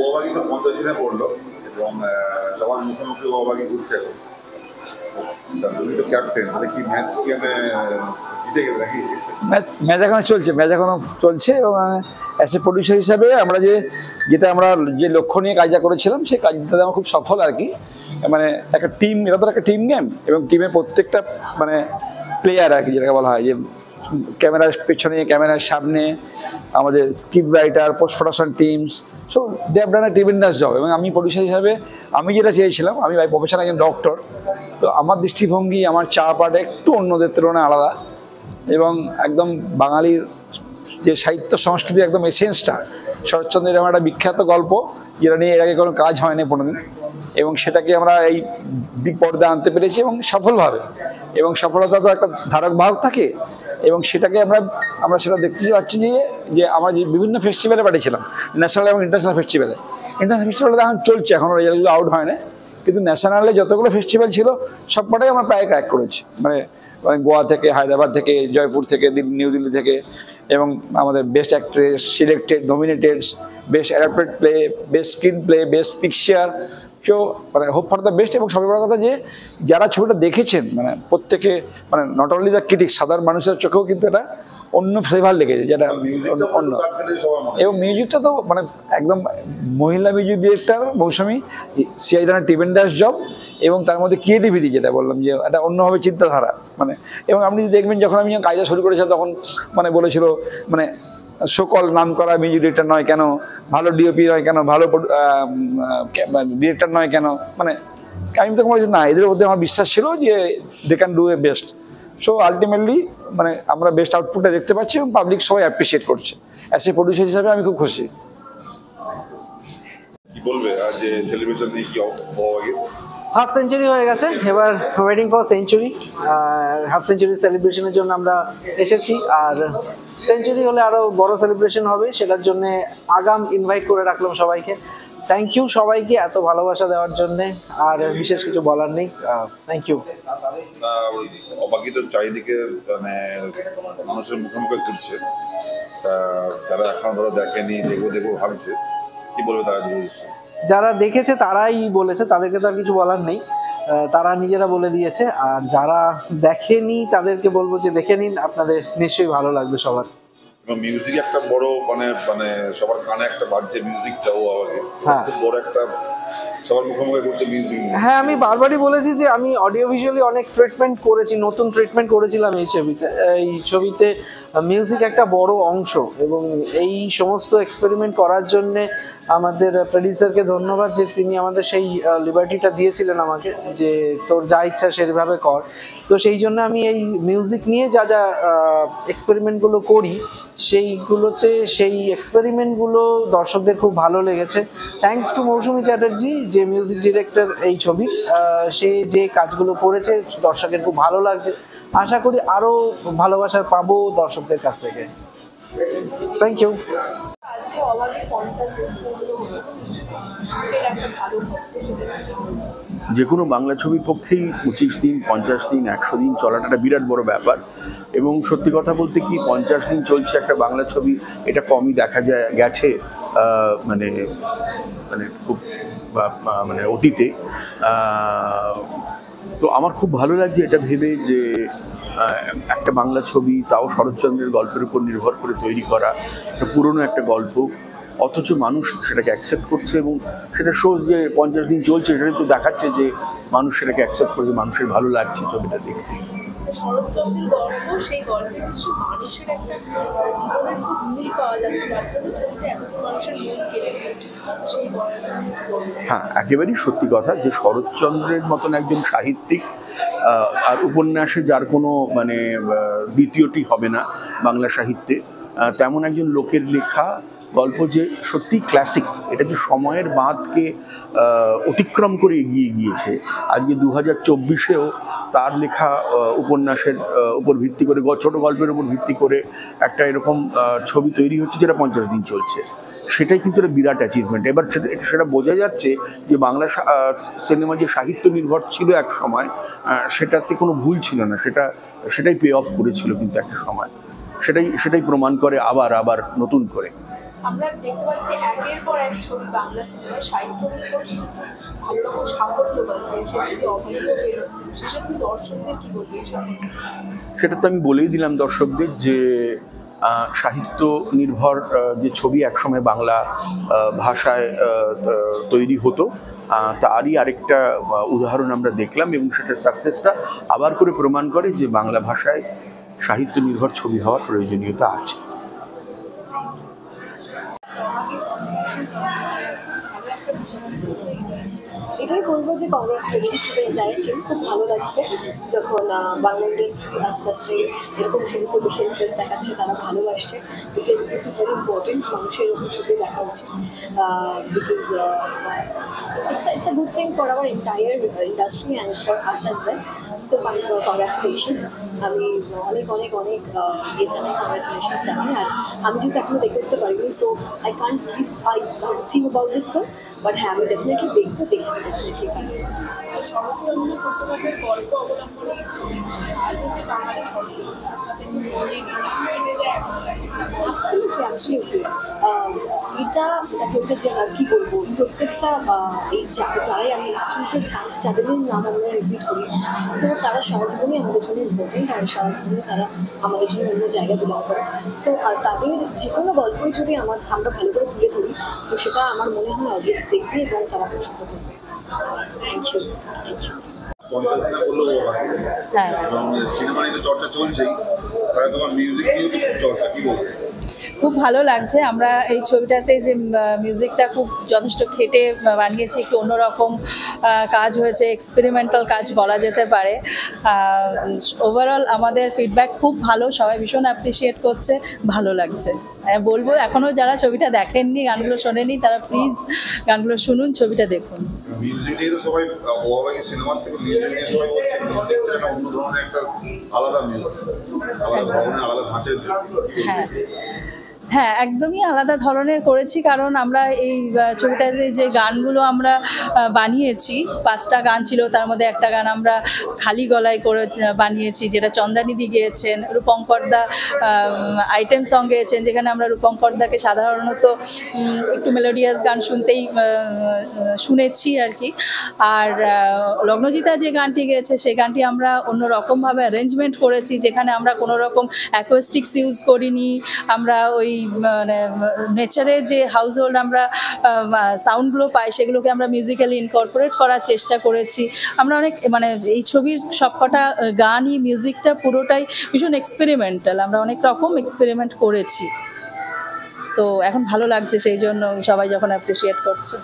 ওবাগি তো 50 দিনে পড়লো এবং সবার মুখোমুখি ওবাগি ঘুরছে। তুমি তো ক্যাপ্টেন, তাহলে কি ম্যাচ কি জিতে গেল নাকি? ম্যাচ এখনো চলছে এবং অ্যাজ এ প্রডিউসার হিসাবে আমরা যেটা আমরা যে লক্ষ্য নিয়ে কাজটা করেছিলাম সেই কাজটাতে আমরা খুব সফল আর কি। মানে একটা টিম, এটা তো একটা টিম গেম এবং টিমের প্রত্যেকটা মানে প্লেয়ার আর কি, যেটাকে বলা হয় যে ক্যামেরার পেছনে ক্যামেরার সামনে আমাদের script writer, post production teams, so they have done a tremendous job. এবং আমি প্রডিউসার হিসাবে আমি যেটা চেয়েছিলাম, আমি বাই প্রফেশন একজন ডক্টর, তো আমার দৃষ্টিভঙ্গি, আমার চা পাট একটু অন্যদের তুলনায় আলাদা এবং একদম বাঙালির যে সাহিত্য সংস্কৃতি একদম এসেন্সটা, শরৎচন্দ্রের আমার একটা বিখ্যাত গল্প যেটা নিয়ে এর আগে কোনো কাজ হয়নি কোনোদিন, এবং সেটাকে আমরা এই বিগ পর্দায় আনতে পেরেছি এবং সফলভাবে। এবং সফলতা তো একটা ধারক বাহক থাকে এবং সেটাকে আমরা সেটা দেখতে পাচ্ছি যে আমরা যে বিভিন্ন ফেস্টিভ্যালে পাঠিয়েছিলাম, ন্যাশনাল এবং ইন্টারন্যাশনাল ফেস্টিভ্যালে এখন চলছে, এখনও রেজাল্টগুলো আউট হয় না, কিন্তু ন্যাশনালে যতগুলো ফেস্টিভ্যাল ছিল সবকটাই আমরা প্রায় ক্র্যাক করেছি। মানে গোয়া থেকে, হায়দ্রাবাদ থেকে, জয়পুর থেকে, নিউ দিল্লি থেকে, এবং আমাদের best actress selected, nominated, best adapted play, best screenplay, best picture, কেউ মানে হোপ ফর দ্য বেস্ট। এবং সবচেয়ে বড় কথা যে যারা ছবিটা দেখেছেন মানে প্রত্যেকে, মানে নট অনলি দ্য ক্রিটিক, সাধারণ মানুষের চোখেও কিন্তু এটা অন্য ফ্লেভার লেগেছে, যেটা অন্য। এবং মিউজিকটা তো মানে একদম মহিলা music director Mousumi, she I done a tremendous job. এবং তার মধ্যে ক্রিয়েটিভিটি, যেটা বললাম যে এটা অন্যভাবে চিন্তাধারা মানে। এবং আপনি দেখবেন যখন আমি কাজটা শুরু করেছিলাম তখন মানে বলেছিল মানে সকল নাম করা মিউজিক ডিরেক্টর নয় কেন, ভালো ডিওপি নয় কেন, ভালো ডিরেক্টর নয় কেন, মানে আমি তখন বলেছি না, এদের মধ্যে আমার বিশ্বাস ছিল যে they can do a best. So ultimately মানে আমরা বেস্ট আউটপুটটা দেখতে পাচ্ছি এবং পাবলিক সবাই অ্যাপ্রিসিয়েট করছে। অ্যাজ এ প্রডিউসার হিসাবে আমি খুব খুশি। কি বলবে আজ সেলিব্রেশন নিয়ে কি ওবাগি? হাফ সেঞ্চুরি হয়ে গেছে, এবার waiting for century. Half century সেলিব্রেশনের জন্য আমরা এসেছি, আর সেঞ্চুরি হলে আরও বড় সেলিব্রেশন হবে, সেটার জন্য আগাম ইনভাইট করে রাখলাম সবাইকে। থ্যাংক ইউ সবাইকে এত ভালোবাসা দেওয়ার জন্যে, আর বিশেষ কিছু বলার নেই। Thank you. ওবাগি তো চারিদিকে মানে মানুষের মুখে মুখে ঘুরছে, যারা এখনো ধরো দেখেনি, দেখবো ভাবছে, কি বলবে তারা? যারা দেখেছে তারাই বলেছে, তাদেরকে তো আর কিছু বলার নেই, তারা নিজেরা বলে দিয়েছে। আর যারা দেখেনি তাদেরকে বলবো যে দেখে নিন, আপনাদের নিশ্চয়ই ভালো লাগবে সবার। এবং মিউজিক একটা বড় মানে মানে সবার কানে একটা বাজছে মিউজিকটাও আগে, হ্যাঁ বড় একটা সবার মুখোমুখি করছে মিউজিক। হ্যাঁ, আমি বারবারই বলেছি যে আমি অডিও ভিজুয়ালি অনেক ট্রিটমেন্ট করেছি, নতুন ট্রিটমেন্ট করেছিলাম এই ছবিতে মিউজিক একটা বড় অংশ। এবং এই সমস্ত এক্সপেরিমেন্ট করার জন্যে আমাদের প্রডিউসারকে ধন্যবাদ যে তিনি আমাদের সেই লিবার্টিটা দিয়েছিলেন আমাকে, যে তোর যা ইচ্ছা সেভাবে কর। তো সেই জন্য আমি এই মিউজিক নিয়ে যা যা এক্সপেরিমেন্টগুলো করি সেইগুলোতে সেই এক্সপেরিমেন্টগুলো দর্শকদের খুব ভালো লেগেছে। থ্যাঙ্কস টু মৌসুমী চ্যাটার্জি, যে মিউজিক ডিরেক্টর এই ছবি, সে যে কাজগুলো করেছে দর্শকের খুব ভালো লাগছে। আশা করি আরও ভালোবাসা পাবো দর্শকদের কাছ থেকে। Thank you. যে কোনো বাংলা ছবির পক্ষেই 25 দিন, 50 দিন, 100 দিন চলাটা একটা বিরাট বড় ব্যাপার। এবং সত্যি কথা বলতে কি 50 দিন চলছে একটা বাংলা ছবি, এটা কমই দেখা গেছে মানে মানে খুব মানে অতীতে। তো আমার খুব ভালো লাগছে এটা ভেবে যে একটা বাংলা ছবি, তাও শরৎচন্দ্রের গল্পের উপর নির্ভর করে তৈরি করা, একটা পুরনো একটা গল্প, অথচ মানুষ সেটাকে অ্যাকসেপ্ট করছে। এবং সেটা শোজ যে 50 দিন চলছে, সেটা তো দেখাচ্ছে যে মানুষ সেটাকে অ্যাকসেপ্ট করছে, মানুষের ভালো লাগছে ছবিটা দেখতে। শরৎচন্দ্রের গল্প, সেই গল্পে কিছু মানুষের একটা জীবনের খুব মিল পাওয়া যাচ্ছে, যার জন্য ছবিটা এত মানুষের মন কেড়ে নিয়েছে। হ্যাঁ, একেবারেই সত্যি কথা যে শরৎচন্দ্রের মতন একজন সাহিত্যিক আর উপন্যাসে যার কোনো মানে দ্বিতীয়টি হবে না বাংলা সাহিত্যে, তেমন একজন লোকের লেখা গল্প যে সত্যি ক্লাসিক, এটা যে সময়ের বাঁধকে অতিক্রম করে এগিয়ে গিয়েছে। আজকে 2024-এও তার লেখা উপন্যাসের উপর ভিত্তি করে, ছোট গল্পের উপর ভিত্তি করে একটা এরকম ছবি তৈরি হচ্ছে যেটা 50 দিন চলছে, সেটাই কিন্তু একটা বিরাট অ্যাচিভমেন্ট। এবার সেটা বোঝা যাচ্ছে যে বাংলা সিনেমা যে সাহিত্য নির্ভর ছিল এক সময়, সেটাতে কোনো ভুল ছিল না, সেটাই পে অফ করেছিল কিন্তু একটা সময়, সেটাই প্রমাণ করে আবার নতুন করে। আমরা দেখতে পাচ্ছি একের পর এক ছবি বাংলা সিনেমার সাহিত্যের উপর কিন্তু ভালো রকম সাফল্য পাচ্ছে, সেগুলি অবৈধ বেরো, সেসব দর্শকদের কি বলবে? সেটা তো আমি বলেই দিলাম দর্শকদের যে সাহিত্য নির্ভর যে ছবি একসময় বাংলা ভাষায় তৈরি হতো, তারই আরেকটা উদাহরণ আমরা দেখলাম, এবং সেটার সাকসেসটা আবার করে প্রমাণ করে যে বাংলা ভাষায় সাহিত্য নির্ভর ছবি হওয়ার প্রয়োজনীয়তা আছে। এটাই বলবো যে congratulations to the entire team. খুব ভালো লাগছে যখন বাংলা ইন্ডাস্ট্রি আস্তে আস্তে এরকম ছবিতে বেশি ইন্টারেস্ট দেখাচ্ছে, তারা ভালোবাসছে, because this is very important. মানুষের এরকম ছবি দেখা উচিত, because it's a good thing for our entire industry and for us as well. So congratulations. আমি অনেক অনেক অনেক ইয়ে জানাই, কংগ্রাচুলেশনস জানাই। আর আমি যেহেতু এখনো দেখে উঠতে পারিনি, so I can't give I thing about this film, but হ্যাঁ আমি ডেফিনেটলি দেখবো, ডেফিনেটলি জানি। শরৎচন্দ্র চট্টোপাধ্যায়ের গল্প অবলম্বনে এই ছবি, আজও যে বাঙালি শরৎচন্দ্র চট্টোপাধ্যায়কে মনে কেটে যায়। অ্যাবসলিউটলি এটা দেখো, এটা যে কী বলবো, প্রত্যেকটা এই যারাই আছে স্টুডেন্টকে যাদের নাম আমরা রিপিট করি, সো তারা সারা জীবনই আমাদের জন্য ইম্পর্টেন্ট, আর সারা জীবনে তারা আমাদের জন্য অন্য জায়গায় বিলং করে। সো তাদের যে কোনো গল্পই যদি আমরা ভালো করে তুলে ধরি, তো সেটা আমার মনে হয় অডিয়েন্স দেখবে এবং তারা পছন্দ করবে। Thank you, thank you. হ্যাঁ, এবং সিনেমা নিয়ে তো চর্চা চলছেই, তাহলে তোমার মিউজিক নিয়েও তো খুব চর্চা, কি বলবো? খুব ভালো লাগছে। আমরা এই ছবিটাতে যে মিউজিকটা খুব যথেষ্ট খেটে বানিয়েছি, একটু অন্যরকম কাজ হয়েছে, এক্সপেরিমেন্টাল কাজ বলা যেতে পারে। ওভারঅল আমাদের ফিডব্যাক খুব ভালো, সবাই ভীষণ অ্যাপ্রিসিয়েট করছে, ভালো লাগছে। বলবো এখনও যারা ছবিটা দেখেননি, গানগুলো শোনেনি, তারা প্লিজ গানগুলো শুনুন, ছবিটা দেখুন। মিউজিক নিয়ে তো সবাই ওভাবে সিনেমার থেকে মিউজিক নিয়ে সবাই বলছে মিউজিকটা একটা অন্য ধরনের একটা আলাদা মিউজিক, আলাদা ধরনের, আলাদা ধাঁচের। হ্যাঁ হ্যাঁ, একদমই আলাদা ধরনের করেছি, কারণ আমরা এই ছবিটাতে যে গানগুলো আমরা বানিয়েছি, 5টা গান ছিল, তার মধ্যে একটা গান আমরা খালি গলায় করে বানিয়েছি, যেটা চন্দ্রানিধি গেয়েছেন। রূপঙ্করদা আইটেম সং গেয়েছেন, যেখানে আমরা রূপঙ্করদাকে সাধারণত একটু মেলোডিয়াস গান শুনেছি আর কি। আর লগ্নজিতা যে গানটি গেয়েছে, সেই গানটি আমরা অন্যরকমভাবে অ্যারেঞ্জমেন্ট করেছি, যেখানে আমরা কোনো রকম অ্যাকোস্টিক্স ইউজ করিনি। আমরা ওই মানে নেচারে যে হাউস হোল্ড আমরা সাউন্ডগুলো পাই, সেগুলোকে আমরা মিউজিক্যালি ইনকর্পোরেট করার চেষ্টা করেছি। আমরা অনেক মানে এই ছবির সবকটা গানই, মিউজিকটা পুরোটাই ভীষণ এক্সপেরিমেন্টাল, আমরা অনেক রকম এক্সপেরিমেন্ট করেছি। তো এখন ভালো লাগছে, সেই জন্য সবাই যখন অ্যাপ্রিসিয়েট করছে।